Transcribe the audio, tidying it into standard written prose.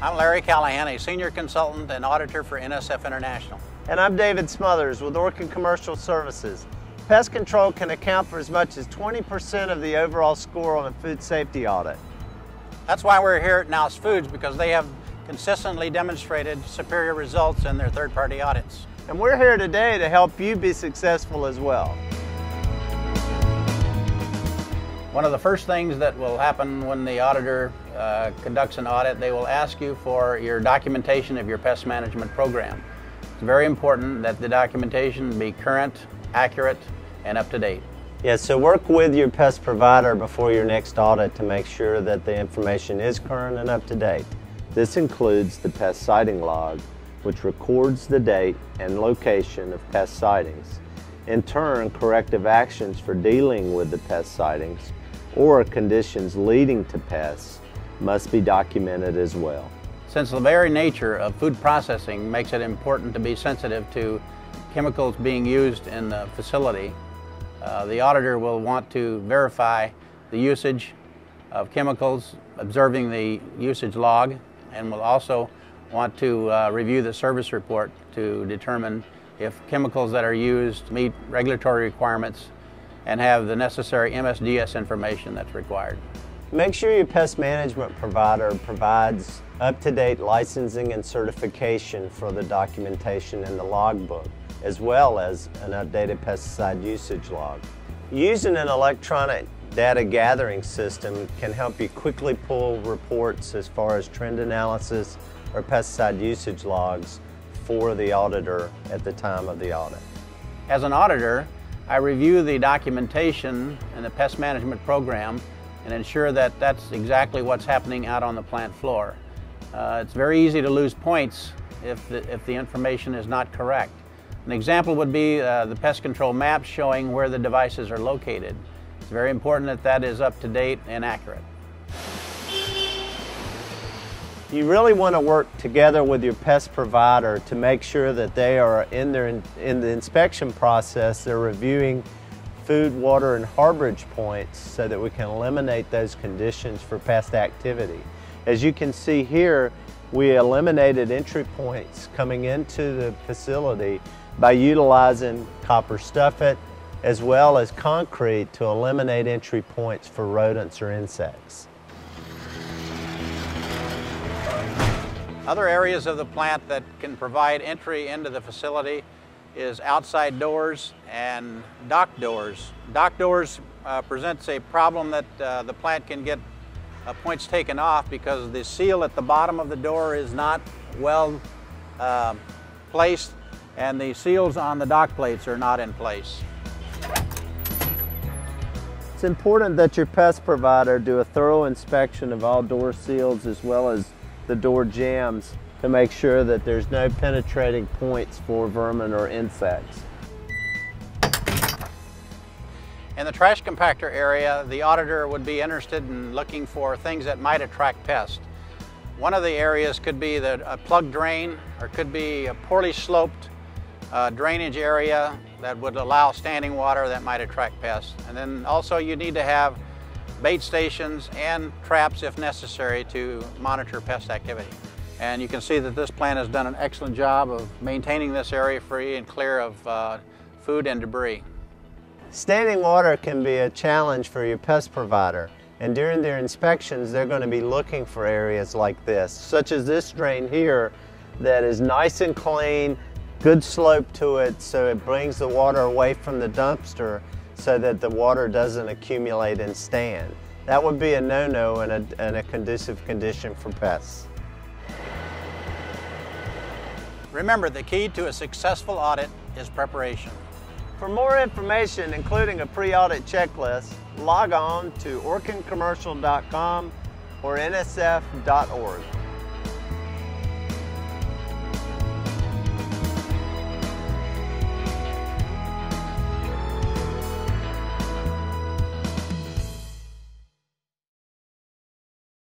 I'm Larry Callahan, a senior consultant and auditor for NSF International. And I'm David Smothers with Orkin Commercial Services. Pest control can account for as much as 20% of the overall score on a food safety audit. That's why we're here at Nous Foods, because they have consistently demonstrated superior results in their third-party audits. And we're here today to help you be successful as well. One of the first things that will happen when the auditor conducts an audit, they will ask you for your documentation of your pest management program. It's very important that the documentation be current, accurate, and up to date. Yes, so work with your pest provider before your next audit to make sure that the information is current and up to date. This includes the pest sighting log, which records the date and location of pest sightings. In turn, corrective actions for dealing with the pest sightings or conditions leading to pests must be documented as well. Since the very nature of food processing makes it important to be sensitive to chemicals being used in the facility, the auditor will want to verify the usage of chemicals, observing the usage log, and will also want to review the service report to determine if chemicals that are used meet regulatory requirements and have the necessary MSDS information that's required. Make sure your pest management provider provides up-to-date licensing and certification for the documentation in the logbook, as well as an updated pesticide usage log. Using an electronic data gathering system can help you quickly pull reports as far as trend analysis or pesticide usage logs for the auditor at the time of the audit. As an auditor, I review the documentation in the pest management program and ensure that that's exactly what's happening out on the plant floor. It's very easy to lose points if the information is not correct. An example would be the pest control maps showing where the devices are located. It's very important that that is up to date and accurate. You really want to work together with your pest provider to make sure that they are in the inspection process, they're reviewing food, water, and harborage points so that we can eliminate those conditions for pest activity. As you can see here, we eliminated entry points coming into the facility by utilizing copper stuffit as well as concrete to eliminate entry points for rodents or insects. Other areas of the plant that can provide entry into the facility is outside doors and dock doors. Dock doors presents a problem that the plant can get points taken off because the seal at the bottom of the door is not well placed, and the seals on the dock plates are not in place. It's important that your pest provider do a thorough inspection of all door seals as well as the door jambs to make sure that there's no penetrating points for vermin or insects. In the trash compactor area, the auditor would be interested in looking for things that might attract pests. One of the areas could be a plug drain, or could be a poorly sloped drainage area that would allow standing water that might attract pests. And then also you need to have bait stations and traps if necessary to monitor pest activity. And you can see that this plant has done an excellent job of maintaining this area free and clear of food and debris. Standing water can be a challenge for your pest provider, and during their inspections they're going to be looking for areas like this, such as this drain here that is nice and clean, good slope to it, so it brings the water away from the dumpster so that the water doesn't accumulate and stand. That would be a no-no and a conducive condition for pests. Remember, the key to a successful audit is preparation. For more information, including a pre-audit checklist, log on to orkincommercial.com or nsf.org.